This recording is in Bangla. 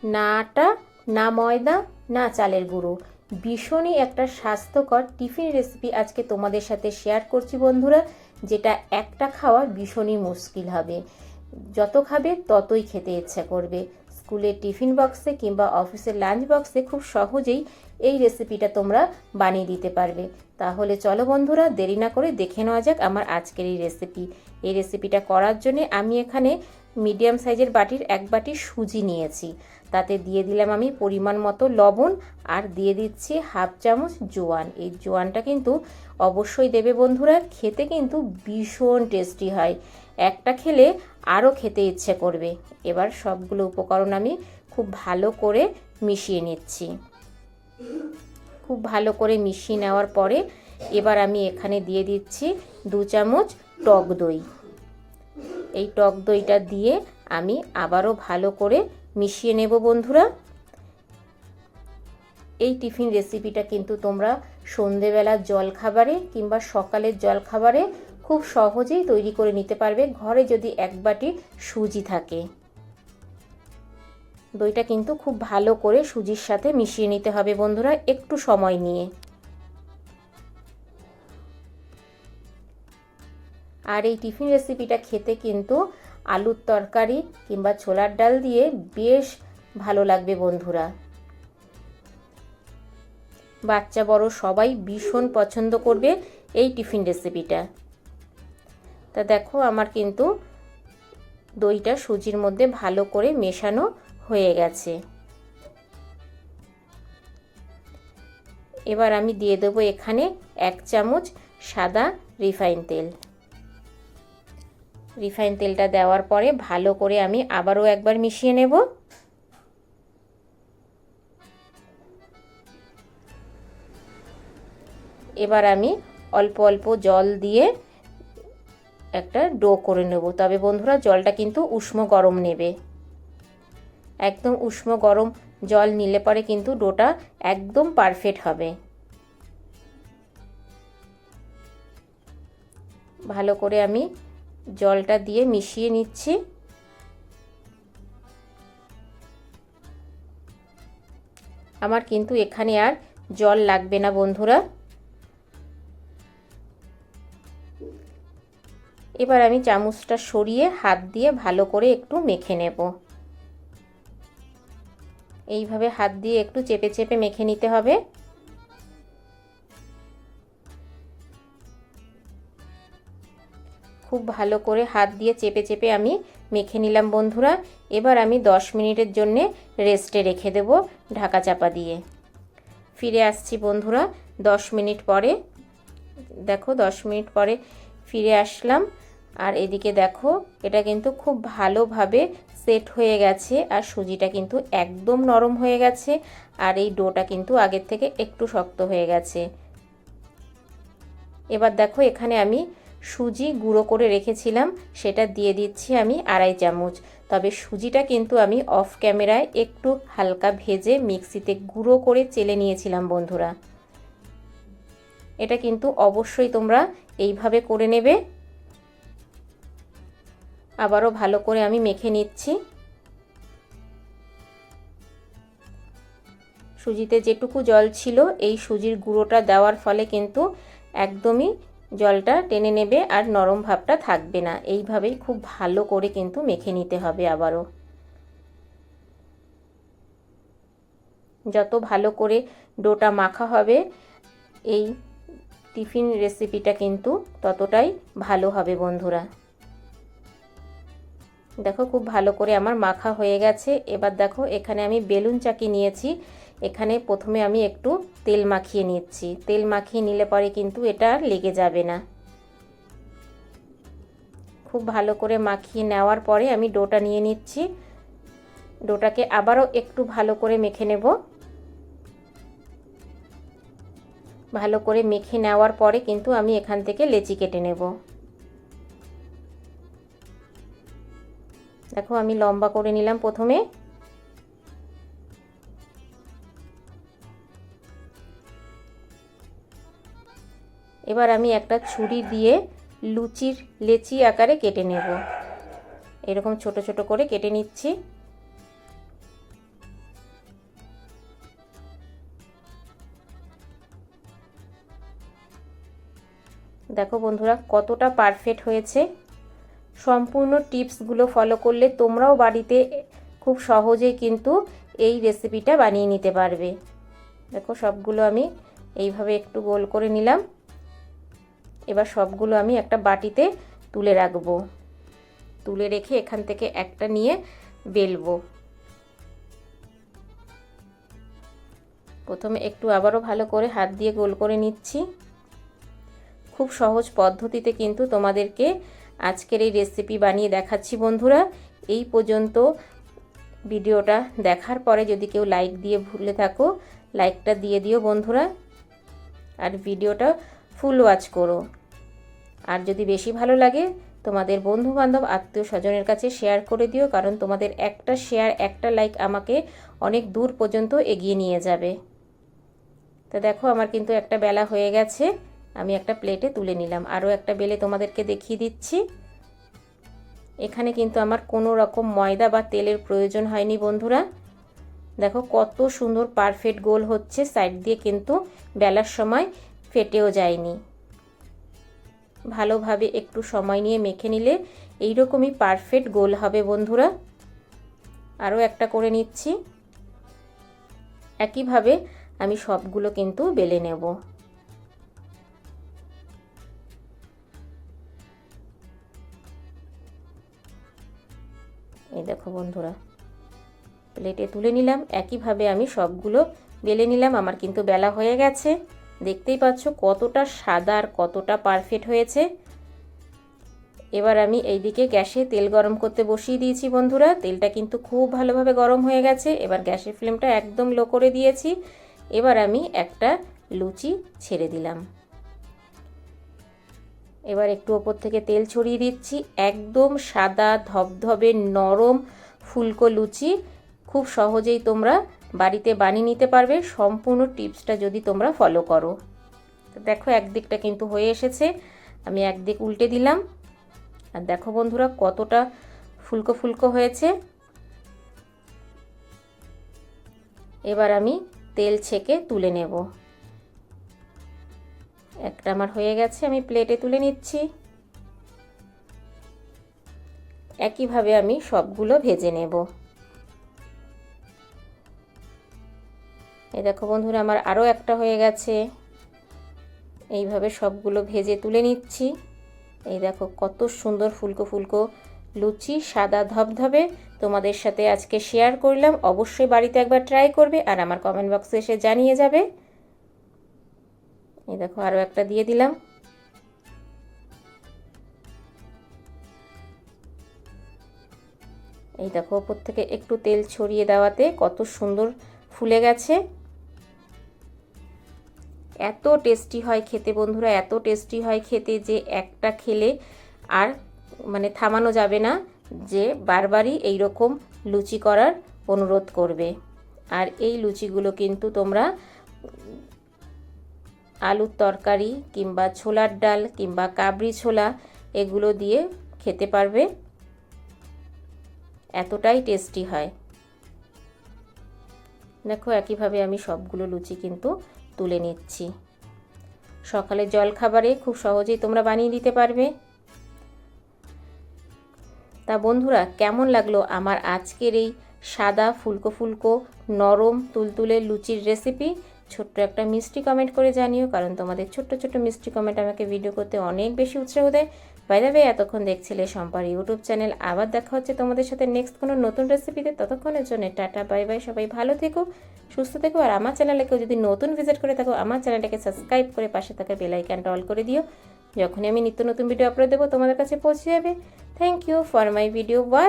না আটা, না ময়দা, না চালের গুঁড়ো, ভীষণই একটা স্বাস্থ্যকর টিফিন রেসিপি আজকে তোমাদের সাথে শেয়ার করছি বন্ধুরা, যেটা একটা খাওয়া ভীষণই মুশকিল হবে। যত খাবে ততই খেতে ইচ্ছা করবে। স্কুলের টিফিন বক্সে কিংবা অফিসের লাঞ্চ বক্সে খুব সহজেই এই রেসিপিটা তোমরা বানিয়ে দিতে পারবে। তাহলে চলো বন্ধুরা, দেরি না করে দেখে নেওয়া যাক আমার আজকের এই রেসিপি। এই রেসিপিটা করার জন্য আমি এখানে মিডিয়াম সাইজের বাটির 1 বাটি সুজি নিয়েছি। তাতে দিয়ে দিলাম আমি পরিমাণ মতো লবণ, আর দিয়ে দিচ্ছি হাফ চামচ জোয়ান। এই জোয়ানটা কিন্তু অবশ্যই দেবে বন্ধুরা, খেতে কিন্তু ভীষণ টেস্টি হয়। একটা খেলে আরও খেতে ইচ্ছে করবে। এবার সবগুলো উপকরণ আমি খুব ভালো করে মিশিয়ে নিচ্ছি। খুব ভালো করে মিশিয়ে নেওয়ার পরে এবার আমি এখানে দিয়ে দিচ্ছি 2 চামচ টক দই। এই টক দইটা দিয়ে আমি আবারও ভালো করে মিশিয়ে নেব বন্ধুরা। এই টিফিন রেসিপিটা কিন্তু তোমরা সন্ধেবেলার জলখাবারে কিংবা সকালের জলখাবারে খুব সহজেই তৈরি করে নিতে পারবে, ঘরে যদি 1 বাটি সুজি থাকে। দইটা কিন্তু খুব ভালো করে সুজির সাথে মিশিয়ে নিতে হবে বন্ধুরা, একটু সময় নিয়ে। আর এই টিফিন রেসিপিটা খেতে কিন্তু আলুর তরকারি কিংবা ছোলার ডাল দিয়ে বেশ ভালো লাগবে বন্ধুরা। বাচ্চা বড় সবাই ভীষণ পছন্দ করবে এই টিফিন রেসিপিটা। তা দেখো আমার কিন্তু দইটা সুজির মধ্যে ভালো করে মেশানো হয়ে গেছে। এবার আমি দিয়ে দেবো এখানে 1 চামচ সাদা রিফাইন তেল। রিফাইন তেলটা দেওয়ার পরে ভালো করে আমি আবারও একবার মিশিয়ে নেব। এবার আমি অল্প অল্প জল দিয়ে একটা ডো করে নেব। তবে বন্ধুরা জলটা কিন্তু উষ্ণ গরম নেবে। একদম উষ্ণ গরম জল নিলে পরে কিন্তু ডোটা একদম পারফেক্ট হবে। ভালো করে আমি জলটা দিয়ে মিশিয়ে নিচ্ছি। আমার কিন্তু এখানে আর জল লাগবে না বন্ধুরা। এবার আমি চামচটা সরিয়ে হাত দিয়ে ভালো করে একটু মেখে নেব। এইভাবে হাত দিয়ে একটু চেপে চেপে মেখে নিতে হবে। খুব ভালো করে হাত দিয়ে চেপে চেপে আমি মেখে নিলাম বন্ধুরা। এবার আমি 10 মিনিটের জন্য রেস্টে রেখে দেব ঢাকা চাপা দিয়ে। ফিরে আসছি বন্ধুরা 10 মিনিট পরে। দেখো 10 মিনিট পরে ফিরে আসলাম। আর এদিকে দেখো এটা কিন্তু খুব ভালোভাবে সেট হয়ে গেছে, আর সুজিটা কিন্তু একদম নরম হয়ে গেছে, আর এই ডোটা কিন্তু আগের থেকে একটু শক্ত হয়ে গেছে। এবার দেখো এখানে আমি সুজি গুঁড়ো করে রেখেছিলাম, সেটা দিয়ে দিচ্ছি আমি 2.5 চামচ। তবে সুজিটা কিন্তু আমি অফ ক্যামেরায় একটু হালকা ভেজে মিক্সিতে গুঁড়ো করে চেলে নিয়েছিলাম বন্ধুরা। এটা কিন্তু অবশ্যই তোমরা এইভাবে করে নেবে। আবারও ভালো করে আমি মেখে নিচ্ছি। সুজিতে যেটুকু জল ছিল এই সুজির গুঁড়োটা দেওয়ার ফলে কিন্তু একদমই জলটা টেনে নেবে, আর নরম ভাবটা থাকবে না। এইভাবেই খুব ভালো করে কিন্তু মেখে নিতে হবে। আবারও যত ভালো করে ডোটা মাখা হবে এই টিফিন রেসিপিটা কিন্তু ততটাই ভালো হবে বন্ধুরা। দেখো খুব ভালো করে আমার মাখা হয়ে গেছে। এবার দেখো এখানে আমি বেলুন চাকি নিয়েছি। এখানে প্রথমে আমি একটু তেল মাখিয়ে নিচ্ছি। তেল মাখিয়ে নিলে পরে কিন্তু এটা আর লেগে যাবে না। খুব ভালো করে মাখিয়ে নেওয়ার পরে আমি ডোটা নিয়ে নিচ্ছি। ডোটাকে আবারও একটু ভালো করে মেখে নেব। ভালো করে মেখে নেওয়ার পরে কিন্তু আমি এখান থেকে লেচি কেটে নেব। দেখো আমি লম্বা করে নিলাম প্রথমে। এবার আমি একটা ছুরি দিয়ে লুচির লেচি আকারে কেটে নেব। এরকম ছোট ছোট করে কেটে নিচ্ছি। দেখো বন্ধুরা কতটা পারফেক্ট হয়েছে। সম্পূর্ণ টিপসগুলো ফলো করলে তোমরাও বাড়িতে খুব সহজেই কিন্তু এই রেসিপিটা বানিয়ে নিতে পারবে। দেখো সবগুলো আমি এইভাবে একটু গোল করে নিলাম। এবার সবগুলো আমি একটা বাটিতে তুলে রাখবো। তুলে রেখে এখান থেকে একটা নিয়ে বেলবো। প্রথমে একটু আবারও ভালো করে হাত দিয়ে গোল করে নিচ্ছি। খুব সহজ পদ্ধতিতে কিন্তু তোমাদেরকে আজকের এই রেসিপি বানিয়ে দেখাচ্ছি বন্ধুরা। এই পর্যন্ত ভিডিওটা দেখার পরে যদি কেউ লাইক দিয়ে ভুলে থাকো, লাইকটা দিয়ে দিও বন্ধুরা, আর ভিডিওটা ফুল ওয়াচ করো। আর যদি বেশি ভালো লাগে তোমাদের বন্ধু বান্ধব আত্মীয় স্বজনের কাছে শেয়ার করে দিও, কারণ তোমাদের একটা শেয়ার একটা লাইক আমাকে অনেক দূর পর্যন্ত এগিয়ে নিয়ে যাবে। তো দেখো আমার কিন্তু একটা বেলা হয়ে গেছে, আমি একটা প্লেটে তুলে নিলাম। আরও একটা বেলে তোমাদেরকে দেখিয়ে দিচ্ছি। এখানে কিন্তু আমার কোনো রকম ময়দা বা তেলের প্রয়োজন হয়নি বন্ধুরা। দেখো কত সুন্দর পারফেক্ট গোল হচ্ছে, সাইড দিয়ে কিন্তু বেলার সময় ফেটেও যায়নি। ভালোভাবে একটু সময় নিয়ে মেখে নিলে এইরকমই পারফেক্ট গোল হবে বন্ধুরা। আরও একটা করে নিচ্ছি। একইভাবে আমি সবগুলো কিন্তু বেলে নেব। এই দেখো বন্ধুরা প্লেটে তুলে নিলাম। একইভাবে আমি সবগুলো বেলে নিলাম। আমার কিন্তু বেলা হয়ে গেছে। দেখতেই পাচ্ছ কতটা সাদা আর কতটা পারফেক্ট হয়েছে। এবার আমি এইদিকে গ্যাসে তেল গরম করতে বসিয়ে দিয়েছি বন্ধুরা। তেলটা কিন্তু খুব ভালোভাবে গরম হয়ে গেছে। এবার গ্যাসের ফ্লেমটা একদম লো করে দিয়েছি। এবার আমি একটা লুচি ছেড়ে দিলাম। এবার একটু ওপর থেকে তেল ছড়িয়ে দিচ্ছি। একদম সাদা ধবধবে নরম ফুলকো লুচি খুব সহজেই তোমরা বাড়িতে বানিয়ে নিতে পারবে, সম্পূর্ণ টিপসটা যদি তোমরা ফলো করো। তো দেখো একদিকটা কিন্তু হয়ে এসেছে, আমি একদিক উল্টে দিলাম। আর দেখো বন্ধুরা কতটা ফুলকো ফুলকো হয়েছে। এবার আমি তেল ছেঁকে তুলে নেব। একটা আমার হয়ে গেছে, আমি প্লেটে তুলে নিচ্ছি। একইভাবে আমি সবগুলো ভেজে নেব। এই দেখো বন্ধুরা আমার আরও একটা হয়ে গেছে। এইভাবে সবগুলো ভেজে তুলে নিচ্ছি। এই দেখো কত সুন্দর ফুলকো ফুলকো লুচি, সাদা ধবধবে তোমাদের সাথে আজকে শেয়ার করলাম। অবশ্যই বাড়িতে একবার ট্রাই করবে আর আমার কমেন্ট বক্সে এসে জানিয়ে যাবে। এই দেখো আরও একটা দিয়ে দিলাম। এই দেখো ওপর থেকে একটু তেল ছড়িয়ে দেওয়াতে কত সুন্দর ফুলে গেছে। এত টেস্টি হয় খেতে বন্ধুরা, এত টেস্টি হয় খেতে যে একটা খেলে আর মানে থামানো যাবে না, যে বারবারই এই রকম লুচি করার অনুরোধ করবে। আর এই লুচিগুলো কিন্তু তোমরা আলুর তরকারি কিংবা ছোলার ডাল কিংবা কাবলি ছোলা এগুলো দিয়ে খেতে পারবে, এতটাই টেস্টি হয়। দেখো একইভাবে আমি সবগুলো লুচি কিন্তু তুলে নিচ্ছি। সকালে জলখাবারে খুব সহজেই তোমরা বানিয়ে দিতে পারবে। তা বন্ধুরা কেমন লাগলো আমার আজকের এই সাদা ফুলকো ফুলকো নরম তুলতুলে লুচির রেসিপি? ছোট্ট একটা মিষ্টি কমেন্ট করে জানিও, কারণ তোমাদের ছোট্ট ছোট্ট মিষ্টি কমেন্ট আমাকে ভিডিও করতে অনেক বেশি উৎসাহ দেয়। বাই দ্য ওয়ে এতক্ষণ দেখছিলে শম্পার ইউটিউব চ্যানেল। আবার দেখা হচ্ছে তোমাদের সাথে নেক্সট কোনো নতুন রেসিপিতে। ততক্ষণের জন্য টাটা বাই বাই। সবাই ভালো থেকো, সুস্থ থেকো। আর আমার চ্যানেলে কেউ যদি নতুন ভিজিট করে থাকো আমার চ্যানেলটাকে সাবস্ক্রাইব করে পাশে থাকা বেল আইকনটা অল করে দিও। যখনই আমি নিত্য নতুন ভিডিও আপলোড দেবো তোমাদের কাছে পৌঁছে যাবে। Thank you for my video.